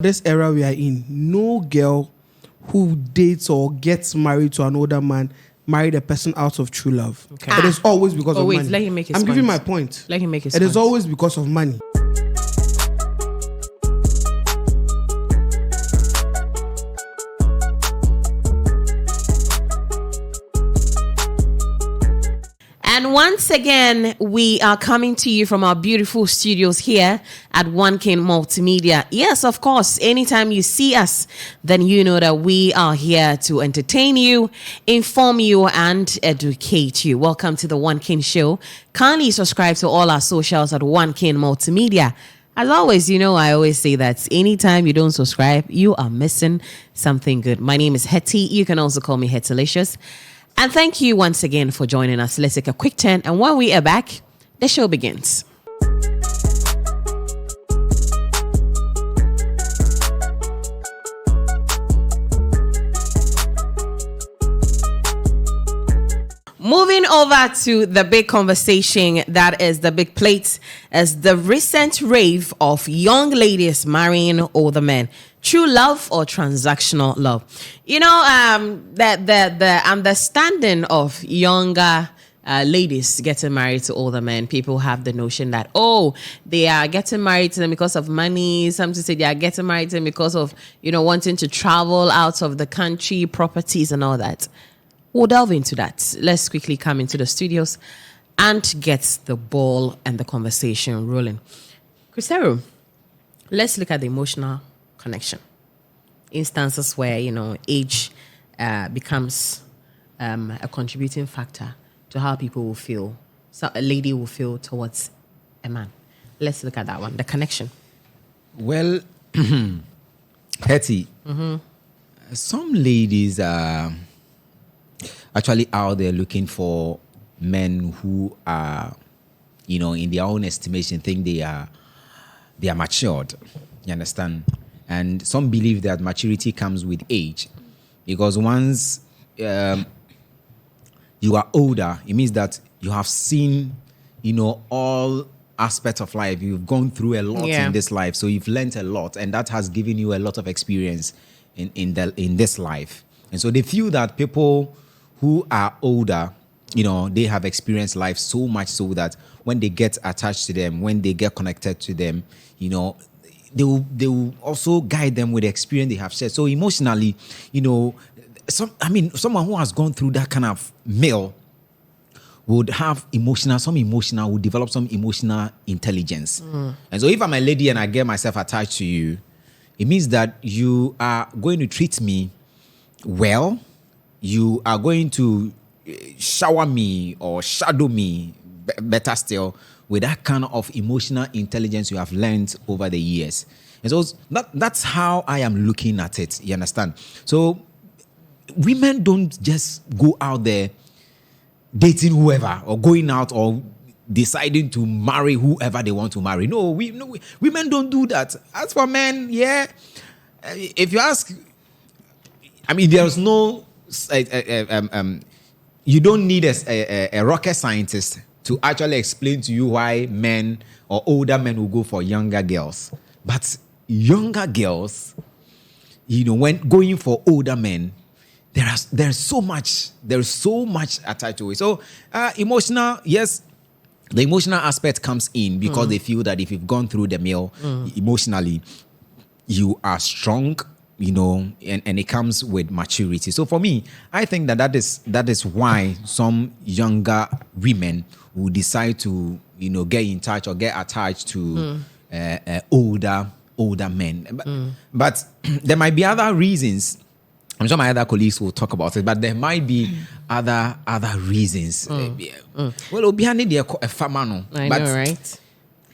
This era we are in, no girl who dates or gets married to an older man married a person out of true love. Okay. It is always because of money. Let him make his I'm point. giving my point. Let him make his It point. is always because of money. And once again, we are coming to you from our beautiful studios here at Onekingmultimedia. Yes, of course, anytime you see us, then you know that we are here to entertain you, inform you, and educate you. Welcome to the One King Show. Kindly subscribe to all our socials at Onekingmultimedia. As always, you know, I always say that anytime you don't subscribe, you are missing something good. My name is Hetty. You can also call me Hettylicious. And thank you once again for joining us. Let's take a quick turn. And when we are back, the show begins. Moving over to the big conversation, that is the big plate, as the recent rave of young ladies marrying older men. True love or transactional love? You know, the understanding of younger ladies getting married to older men, people have the notion that, oh, they are getting married to them because of money. Some say they are getting married to them because of, you know, wanting to travel out of the country, properties and all that. We'll delve into that. Let's quickly come into the studios and get the ball and the conversation rolling. Christero, let's look at the emotional connection. Instances where, you know, age becomes a contributing factor to how people will feel. So a lady will feel towards a man. Let's look at that one, the connection. Well, Hetty, some ladies are actually out there looking for men who are, you know, in their own estimation, think they are matured. You understand? And some believe that maturity comes with age, because once you are older, it means that you have seen, you know, all aspects of life. You've gone through a lot in this life, so you've learned a lot, and that has given you a lot of experience in this life. And so they feel that people who are older, you know, they have experienced life so much so that when they get attached to them, when they get connected to them, you know, they will also guide them with the experience they have shared. So emotionally, you know, someone who has gone through that kind of male would have would develop some emotional intelligence. And so if I'm a lady and I get myself attached to you, it means that you are going to treat me well. You are going to shower me or shadow me, better still, with that kind of emotional intelligence you have learned over the years. And so that's how I am looking at it, you understand? So women don't just go out there dating whoever or going out or deciding to marry whoever they want to marry. No, women don't do that. As for men, if you ask, there's no... you don't need a rocket scientist to actually explain to you why men or older men will go for younger girls. But younger girls, you know, when going for older men, there's so much attached to it. So emotional, yes, the emotional aspect comes in because they feel that if you've gone through the mill emotionally, you are strong. You know, and it comes with maturity. So for me, I think that is why some younger women will decide to, you know, get in touch or get attached to older men. But there might be other reasons. I'm sure my other colleagues will talk about it, but there might be other reasons. Well, behind it, a famano. I know, right?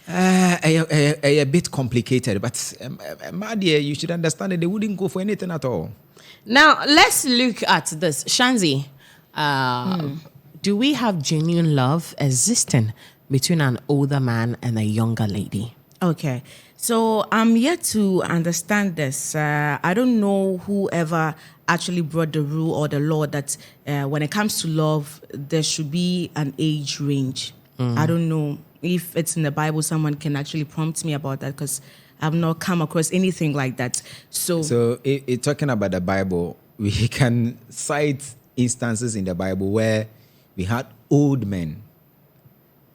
A bit complicated, but my dear, you should understand that they wouldn't go for anything at all. Now, let's look at this. Shanzi, do we have genuine love existing between an older man and a younger lady? Okay, so I'm yet to understand this. I don't know whoever actually brought the rule or the law that when it comes to love, there should be an age range. I don't know. If it's in the Bible, someone can actually prompt me about that, because I've not come across anything like that. So talking about the Bible, we can cite instances in the Bible where we had old men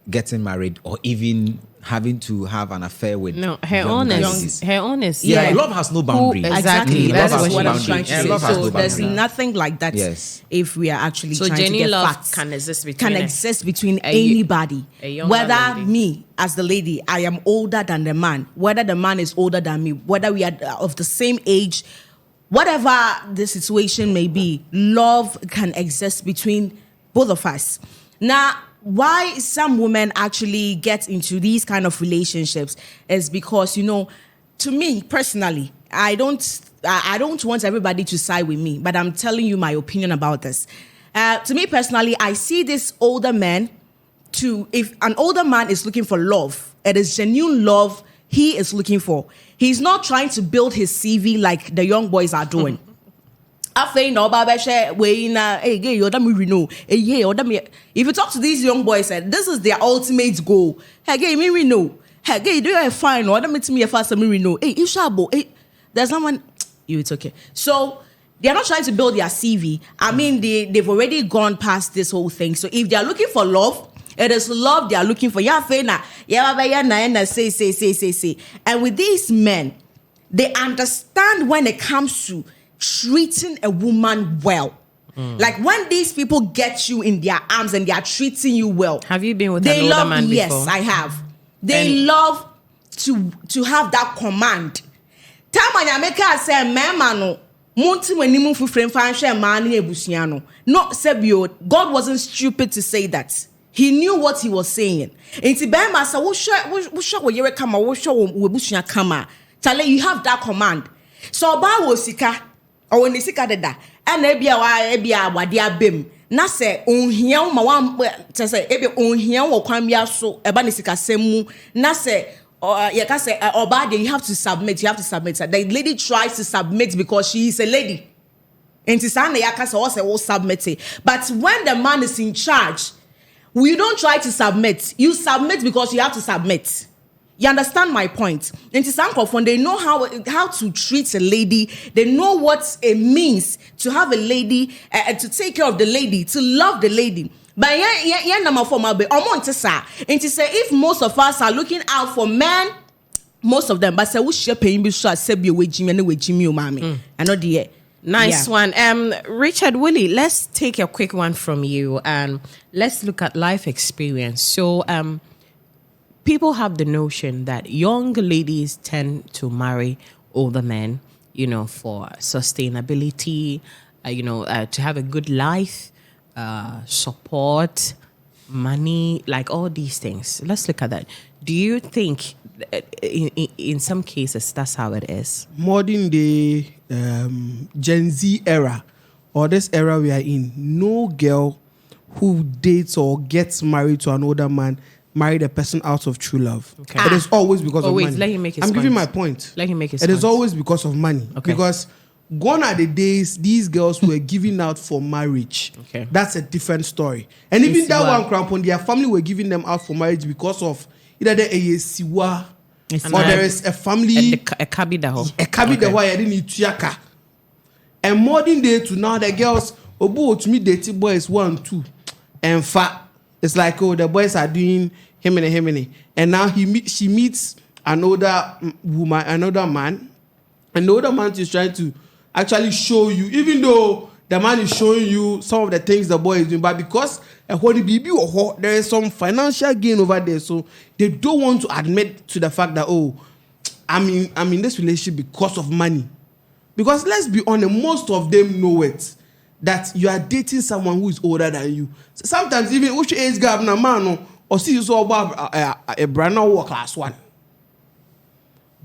getting married or even having to have an affair with her honest. Yeah, love has no boundary. Exactly. That's Love has what no I'm trying to say. Love has So no there's boundary. nothing like that. Yes. If we are actually So trying to genuine get love facts, can exist between anybody. a younger Whether lady. me as the lady, I am older than the man. Whether the man is older than me. Whether we are of the same age. Whatever the situation may be, love can exist between both of us. Now, why some women actually get into these kind of relationships is because, to me personally, I don't want everybody to side with me, but I'm telling you my opinion about this. To me personally, I see this older man if an older man is looking for love, it is genuine love he is looking for. He's not trying to build his CV like the young boys are doing. If you talk to these young boys, this is their ultimate goal. Hey, me know. Hey, do you fine? Or me fast me know. Hey, there's someone. It's okay. So they're not trying to build their CV. I mean, they've already gone past this whole thing. So if they are looking for love, it is love they are looking for. Say. And with these men, they understand when it comes to treating a woman well. Like when these people get you in their arms and they are treating you well. Have you been with an older man before? Yes, I have. They love to have that command. Tamanyameka say memano monti wenimu fufrem fanshe mani ebusiano. No, Sebio, God wasn't stupid to say that. He knew what he was saying. Inti bema sa wo yere kama wo webusia kama. Tale, you have that command. So ba wo sika or when sika deda and ebia wadia bem. Na se onhia ma wan say ebia onhia wo kwan bia so eba ne sika semu na se you have to submit. The lady tries to submit because she is a lady. And submit. But when the man is in charge, we don't try to submit. You submit because you have to submit. You understand my point? And they know how to treat a lady. They know what it means to have a lady, to take care of the lady, to love the lady. But if most of us are looking out for men, most of them, but say we should pay him so say be with Jimmy mami. I know the nice one. Richard Willie, let's take a quick one from you and let's look at life experience. So people have the notion that young ladies tend to marry older men, for sustainability, to have a good life. Support, money, like all these things. Let's look at that. Do you think in some cases that's how it is? Modern day Gen Z era or this era we are in, no girl who dates or gets married to an older man married a person out of true love. Okay. It is always because of money. Let him make his I'm point. giving my point. Let him make his point. It is point. always because of money. Okay. Because gone are the days these girls were giving out for marriage. Okay. That's a different story. And even that one crampon, their family were giving them out for marriage because of either the siwa or there is a family a kabida why I didn't need tuyaka. And modern day to now the girls to me dating boys 1, 2 and it's like the boys are doing him and now she meets another woman, another man, and the older man is trying to actually show you, even though the man is showing you some of the things the boy is doing, but because there is some financial gain over there, so they don't want to admit to the fact that I'm in this relationship because of money. Because let's be honest, most of them know it, that you are dating someone who is older than you. Sometimes even which age gap na man or see you so about a brand new class 1.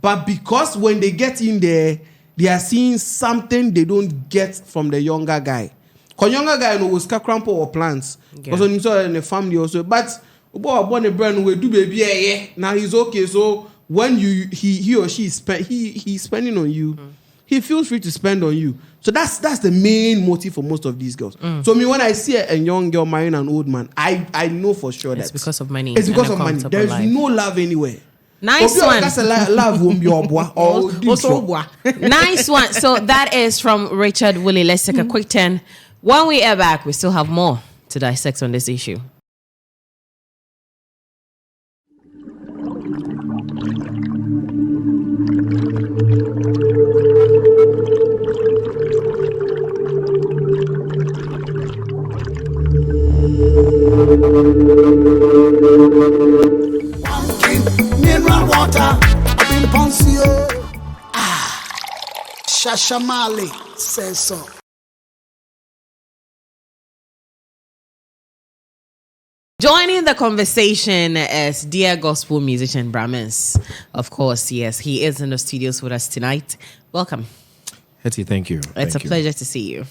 But because when they get in there, they are seeing something they don't get from the younger guy. Because younger guy was crampo or plants. Because when you saw in the family also. But born a brand will do baby. Now he's okay. So when he or she he's spending on you, he feels free to spend on you. So that's the main motive for most of these girls. So when I see a young girl marrying an old man, I know for sure it's because of money. It's because of money. There is no love anywhere. Nice one. Love won't be Nice one. So that is from Richard Willie. Let's take a quick turn. When we are back, we still have more to dissect on this issue. Mineral water, I've been Ponsio. Shashamali says so. Joining the conversation is dear gospel musician Brahmins. Of course, yes, he is in the studios with us tonight. Welcome. Hetty, thank you. It's a pleasure to see you.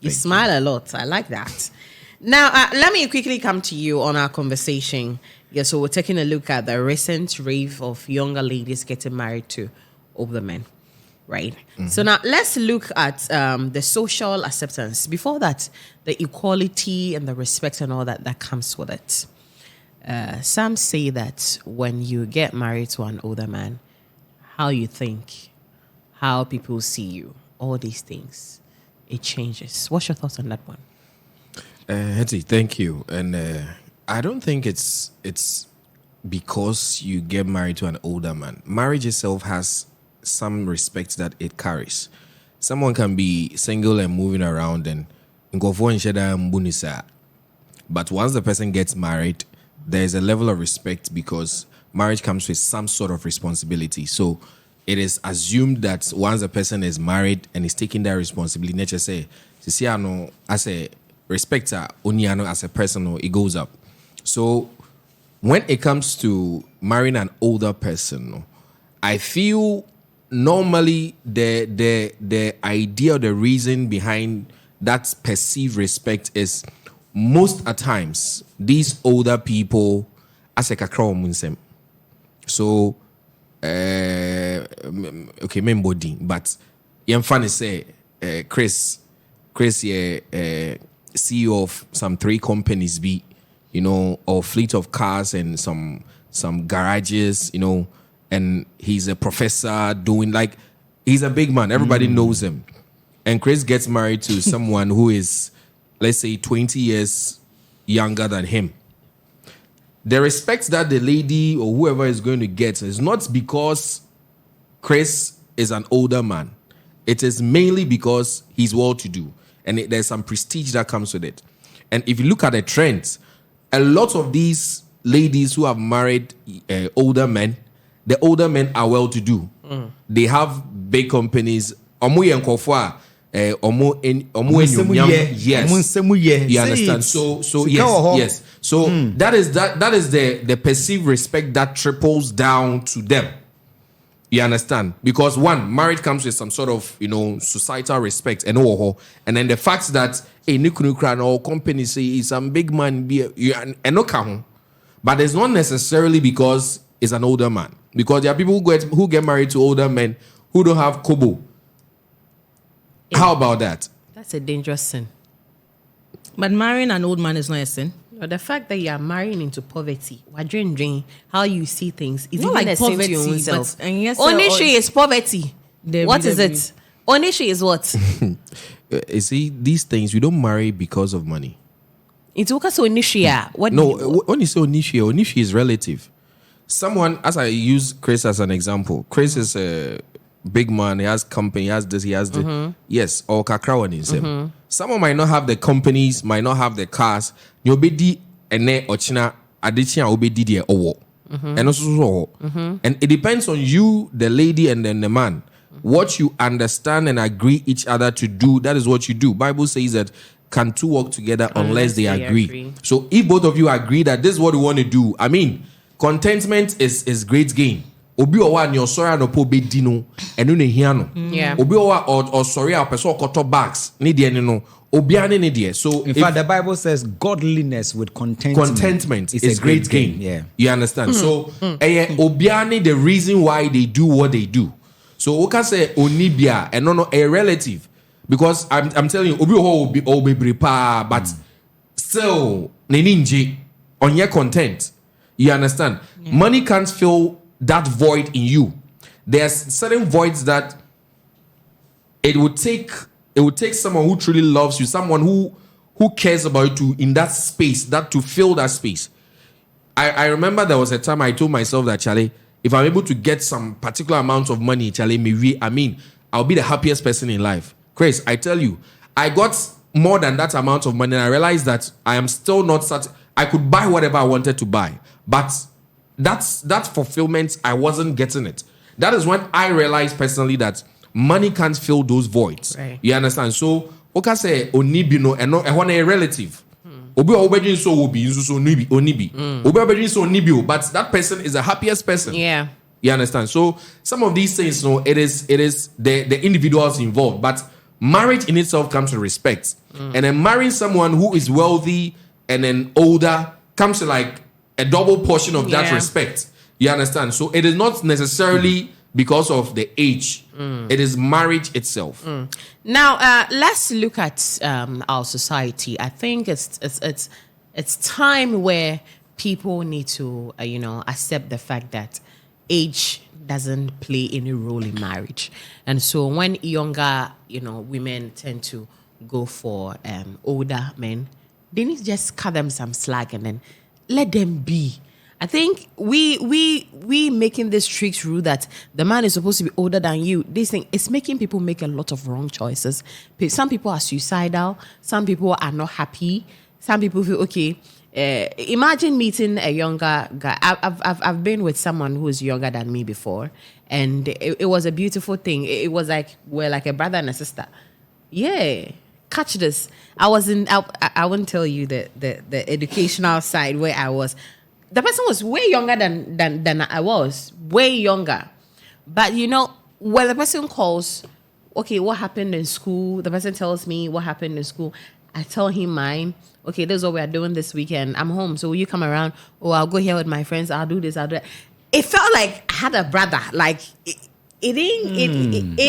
You smile a lot. I like that. Now, let me quickly come to you on our conversation. Yeah, so we're taking a look at the recent rave of younger ladies getting married to older men, right? Mm-hmm. So now let's look at the social acceptance. Before that, the equality and the respect and all that comes with it. Some say that when you get married to an older man, how you think, how people see you, all these things, it changes. What's your thoughts on that one? Hetty, thank you. And I don't think it's because you get married to an older man. Marriage itself has some respect that it carries. Someone can be single and moving around and go for but once the person gets married, there's a level of respect because marriage comes with some sort of responsibility. So it is assumed that once a person is married and is taking that responsibility, nature say, as a respecter, oniano as a person, it goes up. So when it comes to marrying an older person, I feel normally the idea or the reason behind that perceived respect is most at times these older people as a kakra munsem. So okay, membody, but I'm funny say Chris CEO of some 3 companies be, or fleet of cars and some garages, and he's a professor doing he's a big man. Everybody knows him. And Chris gets married to someone who is, let's say, 20 years younger than him. The respect that the lady or whoever is going to get is not because Chris is an older man. It is mainly because he's well-to-do. And there's some prestige that comes with it. And if you look at the trends, a lot of these ladies who have married older men, the older men are well-to-do. They have big companies. Yes. You understand? So yes. So that is the perceived respect that triples down to them. You understand? Because one, marriage comes with some sort of, societal respect and then the fact that a or company say is some big man and no count, but it's not necessarily because it's an older man. Because there are people who get married to older men who don't have kobo. How about that? That's a dangerous sin. But marrying an old man is not a sin. No, the fact that you are marrying into poverty, how you see things, is not even like a sin to poverty, your own self. but- and yes, Onishi is poverty. What is it? Onishi is what? You see, these things, we don't marry because of money. It's because Onishi. What? No, when you say Onishi is relative. Someone, as I use Chris as an example, Chris is a big man, he has company, he has this, he has this. Yes, or Kakrawan is him. Someone might not have the companies, might not have the cars. Nyobedi ene ochina adichia obedi die owo. And also and it depends on you, the lady, and then the man. What you understand and agree each other to do, that is what you do. Bible says that can two work together unless they agree. So if both of you agree that this is what we want to do, I mean, contentment is great gain. Obi owa ni osori no po be dino enu ne hia no. Obi owa osori a person koto bags ni de no. Obi ane ni de. So in fact the Bible says godliness with contentment is a great gain. Yeah. You understand? So obi ane the reason why they do what they do. So we can say onibia and no a relative, because I'm telling you obi owa obi prepa, but still ne ninje on your content. You understand? Money can't fill that void in you. There's certain voids that it would take someone who truly loves you, someone who cares about you in that space, that to fill that space. I remember there was a time I told myself that, Charlie, if I'm able to get some particular amount of money, Charlie, I'll be the happiest person in life. Chris, I tell you, I got more than that amount of money and I realized that I am still not I could buy whatever I wanted to buy, but that fulfillment, I wasn't getting it. That is when I realized personally that money can't fill those voids. Right. You understand? So, okay, say onibino and not a relative. Obi obedient so will be so onibi. Obi obedient so onibio, but that person is the happiest person. Yeah. You understand? So some of these things, it is the individuals involved, but marriage in itself comes with respect. And then marrying someone who is wealthy and then older comes to like a double portion of that respect. You understand? So it is not necessarily because of the age. It is marriage itself. Now, let's look at our society. I think it's time where people need to, accept the fact that age doesn't play any role in marriage. And so when younger, women tend to go for older men, they need to just cut them some slack and then let them be. I think we making this strict rule that the man is supposed to be older than you. This thing is making people make a lot of wrong choices. Some people are suicidal. Some people are not happy. Some people feel okay. Imagine meeting a younger guy. I've been with someone who is younger than me before, and it was a beautiful thing. It was like we're like a brother and a sister. Yeah. Catch this. I won't tell you the educational side where I was. The person was way younger than I was. Way younger. But when the person calls, okay, what happened in school? The person tells me what happened in school. I tell him mine. Okay, this is what we are doing this weekend. I'm home, so will you come around? Or I'll go here with my friends. I'll do this, I'll do that. It felt like I had a brother. Like it ain't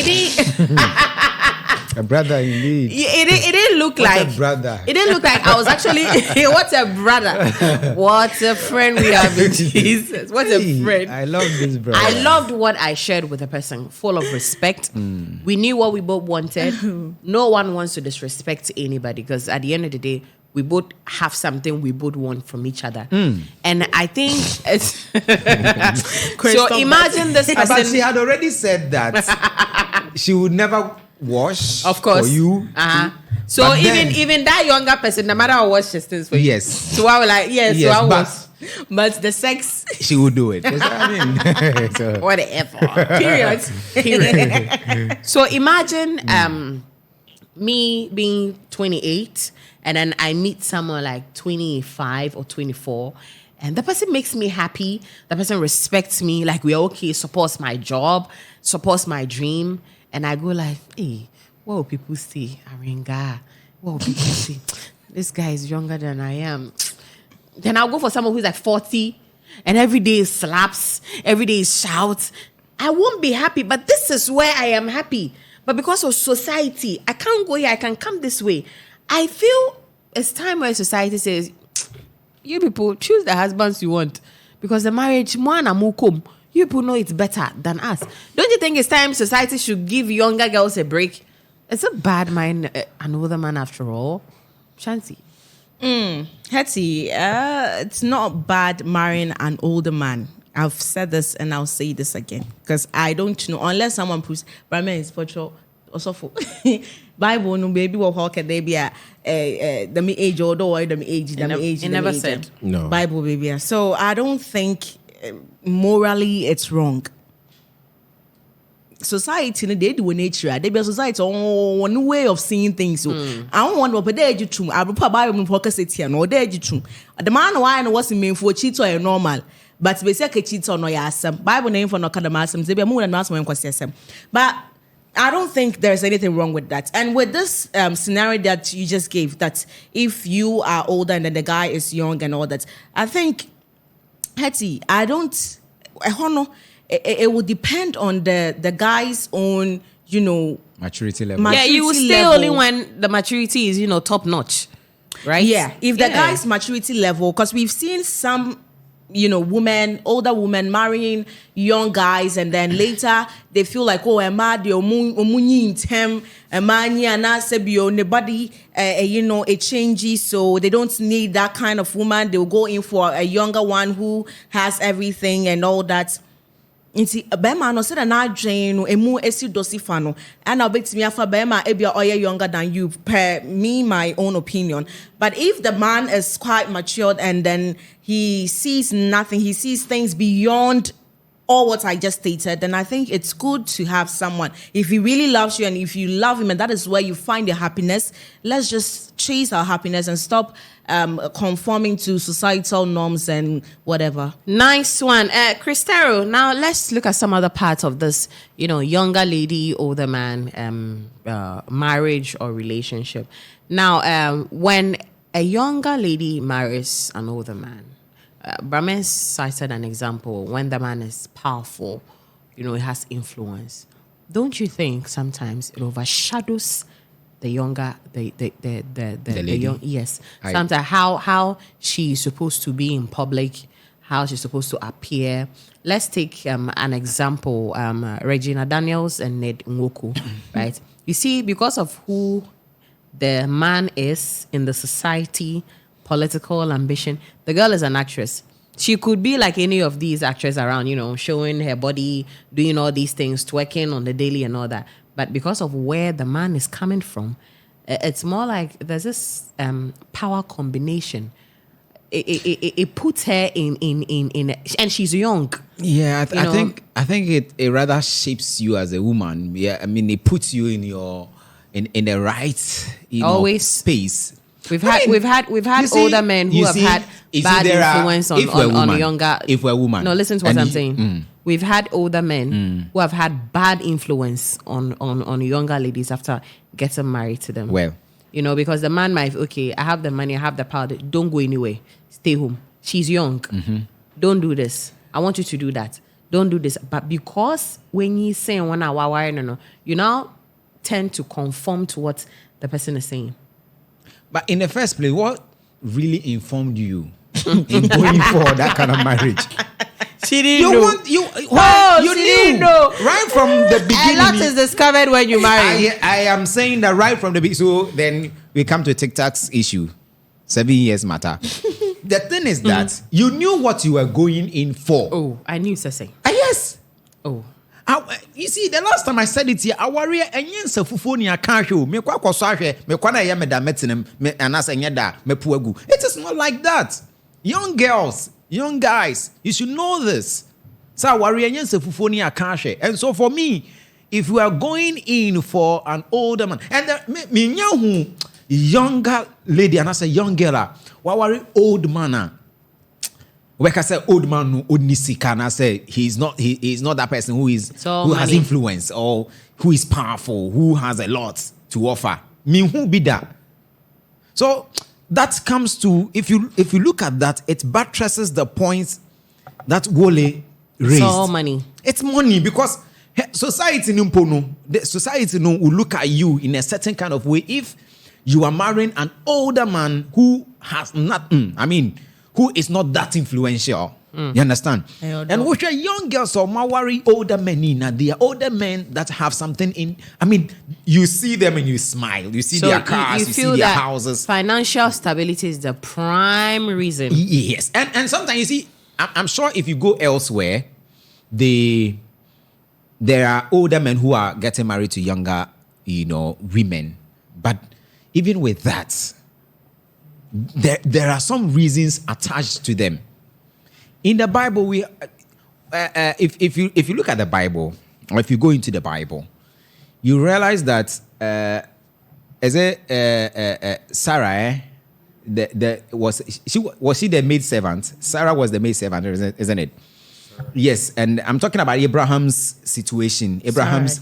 a brother indeed. It didn't look What like a brother. It didn't look like I was actually what a brother. What a friend we have in Jesus. What a friend. I love this brother. I loved what I shared with the person, full of respect. We knew what we both wanted. No one wants to disrespect anybody because at the end of the day, we both have something we both want from each other. And I think it's so imagine this person. But she had already said that she would never wash of course for you. So But even that younger person, no matter how wash she stays for you. Yes. So I was like, yes, so I but was. But the sex, she would do it. That's what I mean. So, whatever. Period. So imagine me being 28 and then I meet someone like 25 or 24 and the person makes me happy. The person respects me, like we're okay, supports my job, supports my dream. And I go like, hey, what will people say? Aringa, what will people say? This guy is younger than I am. Then I'll go for someone who's like 40 and every day is slaps, every day is shouts. I won't be happy, but this is where I am happy. But because of society, I can't go here, I can come this way. I feel it's time where society says, you people choose the husbands you want because the marriage, you people know it's better than us. Don't you think it's time society should give younger girls a break? It's a bad mind, an older man after all. Shanti. Hetty, it's not bad marrying an older man. I've said this and I'll say this again because I don't know unless someone proves Brahman is spiritual also for Bible no baby will hawk and they be the me age or the me age the me age. It never said no Bible baby. So I don't think morally it's wrong. Society they do nature. They be a society one way of seeing things. So I don't want to pay the true. I will put Bible in focus it here. No, they true. The man why and what's mean for cheat or normal. But basically cheat or no yasam. Bible name for no kadamasam. They be more than mass when question. But I don't think there's anything wrong with that. And with this scenario that you just gave, that if you are older and then the guy is young and all that, I think, Hetty, I don't know. It will depend on the guy's own, maturity level. Yeah, you will stay only when the maturity is, top notch, right? Yeah, if the guy's maturity level, because we've seen some older women marrying young guys, and then later they feel like, oh, am I the omunyi in tem, am I nobody, it changes, so they don't need that kind of woman. They'll go in for a younger one who has everything and all that. Inti bema no say na adwen no emu esi dosifa no and na obetimi afa bema ebia oye younger than you, per me my own opinion. But if the man is quite matured and then he sees nothing, he sees things beyond all what I just stated, then I think it's good to have someone. If he really loves you and if you love him and that is where you find your happiness, let's just chase our happiness and stop conforming to societal norms and whatever. Nice one. Cristero, now let's look at some other parts of this, younger lady, older man, marriage or relationship. Now, when a younger lady marries an older man, Brames cited an example when the man is powerful, it has influence. Don't you think sometimes it overshadows the younger, the lady? young? Yes. Sometimes how she's supposed to be in public, how she's supposed to appear. Let's take an example: Regina Daniels and Ned Nwoku, right? You see, because of who the man is in the society, political ambition, the girl is an actress. She could be like any of these actresses around, showing her body, doing all these things, twerking on the daily and all that. But because of where the man is coming from, it's more like there's this power combination. It puts her in, and she's young. Yeah, I think it rather shapes you as a woman. Yeah, I mean, it puts you in the right always space. We've had older men who have had bad influence on younger. If we're a woman, no, listen to what I'm saying. We've had older men who have had bad influence on younger ladies after getting married to them. Well, because the man might, okay, I have the money, I have the power. Don't go anywhere. Stay home. She's young. Don't do this. I want you to do that. Don't do this. But because when you say you now tend to conform to what the person is saying. But in the first place, what really informed you in going for that kind of marriage? She didn't know. You didn't know right from the beginning. A lot is discovered when you marry. I am saying that right from the beginning. So then we come to TikTok's issue. 7 years matter. The thing is that you knew what you were going in for. Oh, I knew Sese. Yes. Oh. You see, the last time I said it here, I worry and yes, I can't show me. It is not like that. Young girls, young guys, you should know this. So I worry and yes, and so for me, if we are going in for an older man, and me younger lady, and I say young girl, what worry old man? Like I said, old man no odnisika, and I say he's not that person who has influence or who is powerful, who has a lot to offer. Me who be that? So that comes to if you look at that, it buttresses the points that Wole raised. It's all money. It's money because society will look at you in a certain kind of way if you are marrying an older man who has nothing. Who is not that influential. You understand? And which are young girls or worry older men, they are older men that have something in. You see them and you smile. You see their cars, you see their houses. Financial stability is the prime reason. Yes. And sometimes you see, I'm sure if you go elsewhere, there are older men who are getting married to younger, women. But even with that, there are some reasons attached to them. In the Bible, if you look at the Bible, or if you go into the Bible, you realize that Sarah, was she the maid servant? Sarah was the maid servant, isn't it? Yes, and I'm talking about Abraham's situation, Abraham's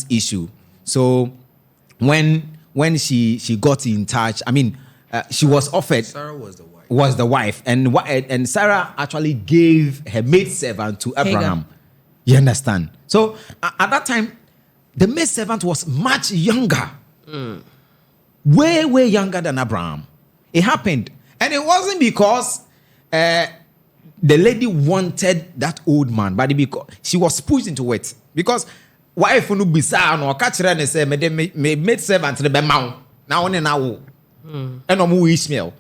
issue. So when she got in touch, she was offered. Sarah was the wife. And Sarah actually gave her maid servant to Abraham. You understand? So at that time, the maid servant was much younger, way younger than Abraham. It happened, and it wasn't because the lady wanted that old man, but because she was pushed into it. Because wife no bisa no catch her and say me made servant the bema now on now and no Ishmael.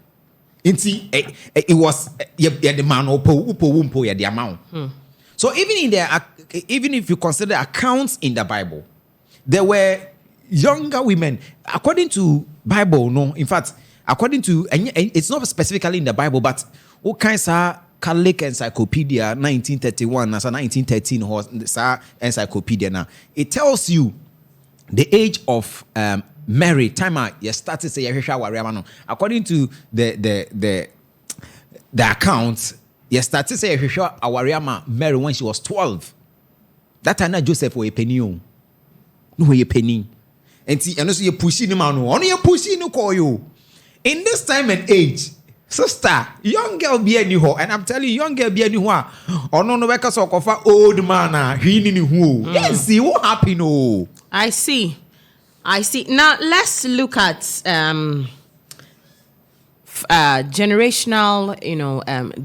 It was the man upo the amount. So even if you consider accounts in the Bible, there were younger women according to Bible. No, in fact, according to, and it's not specifically in the Bible, but all kinds of Catholic Encyclopedia 1931 as a 1913 encyclopedia now, it tells you the age of Mary. Time you started say according to the account, you started say Mary when she was 12. That time Joseph was a penny. No a penny. And see, and also you pushing him on. Only you pushing no call you. In this time and age, sister, young girl be any ho, and I'm telling you, young girl be any ho. Or no workers or cover old man, he who. Yes, see what happened. Oh, I see. Now let's look at generational,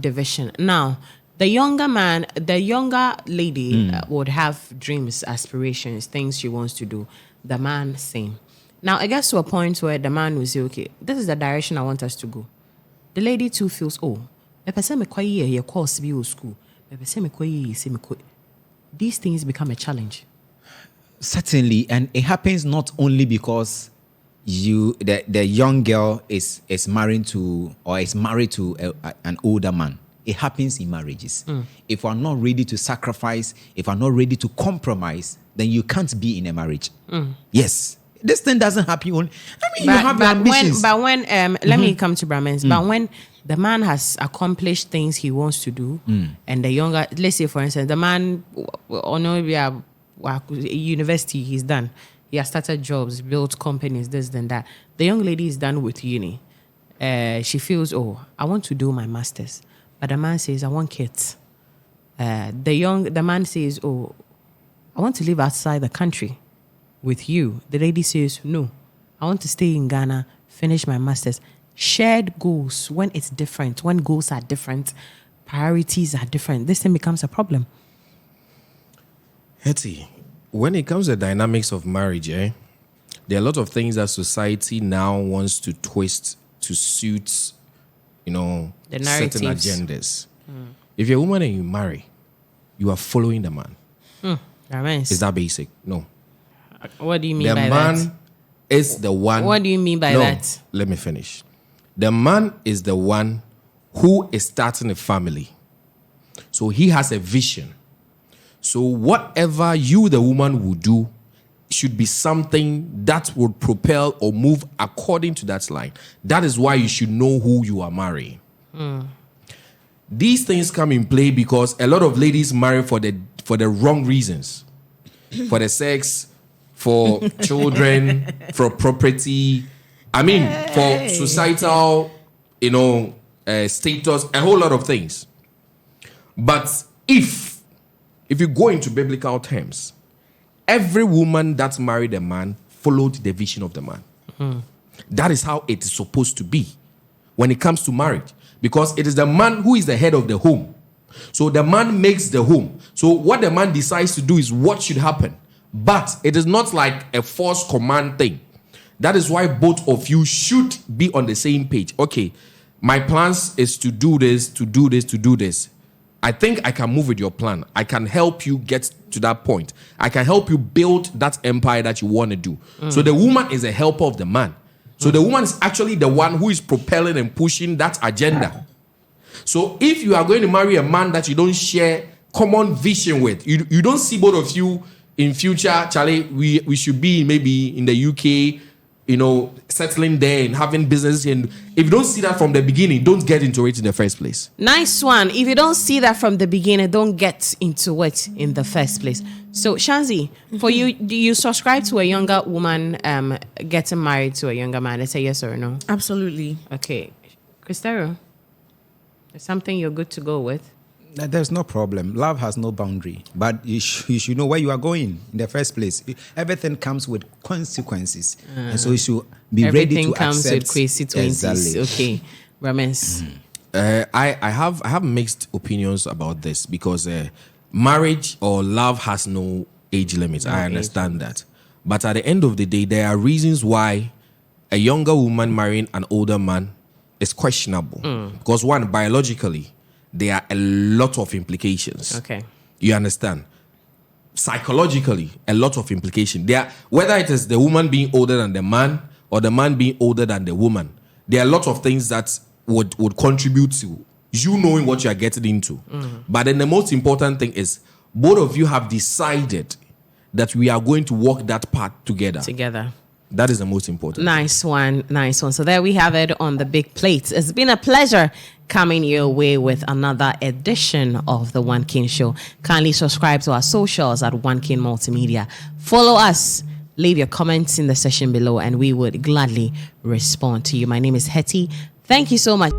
division. Now, the younger lady would have dreams, aspirations, things she wants to do. The man same. Now, it gets to a point where the man will say, okay, this is the direction I want us to go. The lady too feels, these things become a challenge. Certainly, and it happens not only because the young girl is married to an older man. It happens in marriages. If we're not ready to sacrifice, if we're not ready to compromise, then you can't be in a marriage. Yes. This thing doesn't happen. You have ambitions. Let me come to Brahmins. But when the man has accomplished things he wants to do, and the younger, let's say for instance, the man, university, he's done. He has started jobs, built companies, this, then that. The young lady is done with uni. She feels, I want to do my master's. But the man says, I want kids. The man says, I want to live outside the country with you. The lady says, no, I want to stay in Ghana, finish my master's. Shared goals, when it's different, when goals are different, priorities are different, this thing becomes a problem. Hetty, when it comes to the dynamics of marriage, there are a lot of things that society now wants to twist to suit, certain agendas. If you're a woman and you marry, you are following the man. Is that basic? No. What do you mean by that? The man is the one. What do you mean by that? Let me finish. The man is the one who is starting a family. So he has a vision. So whatever you, the woman, will do should be something that would propel or move according to that line. That is why you should know who you are marrying. These things come in play because a lot of ladies marry for the wrong reasons. For the sex, for children, for property. For societal, status, a whole lot of things. But if you go into biblical terms, every woman that married a man followed the vision of the man. That is how it is supposed to be when it comes to marriage. Because it is the man who is the head of the home. So the man makes the home. So what the man decides to do is what should happen. But it is not like a forced command thing. That is why both of you should be on the same page. Okay, my plans is to do this, to do this, to do this. I think I can move with your plan. I can help you get to that point. I can help you build that empire that you want to do. So the woman is a helper of the man. So the woman is actually the one who is propelling and pushing that agenda. So if you are going to marry a man that you don't share common vision with, you don't see both of you in future, Charlie, we should be maybe in the UK, settling there and having business. And if you don't see that from the beginning, don't get into it in the first place. Nice one. If you don't see that from the beginning, don't get into it in the first place. So, Shanzi, for you, do you subscribe to a younger woman getting married to a younger man? Let's say yes or no. Absolutely. Okay. Cristero, is something you're good to go with? There's no problem. Love has no boundary. But you should know where you are going in the first place. Everything comes with consequences. And so you should be ready to accept. Everything comes with consequences. Exactly. Okay. Ramens. I have mixed opinions about this because marriage or love has no age limit. I understand that, but at the end of the day, there are reasons why a younger woman marrying an older man is questionable. Because one, biologically, there are a lot of implications. Okay, you understand. Psychologically, a lot of implications. There, whether it is the woman being older than the man or the man being older than the woman, there are a lot of things that would contribute to you knowing what you are getting into. But then the most important thing is both of you have decided that we are going to walk that path together. That is the most important. Nice one. So there we have it on the big plate. It's been a pleasure coming your way with another edition of the One King Show. Kindly subscribe to our socials at Onekingmultimedia. Follow us. Leave your comments in the section below and we would gladly respond to you. My name is Hetty. Thank you so much.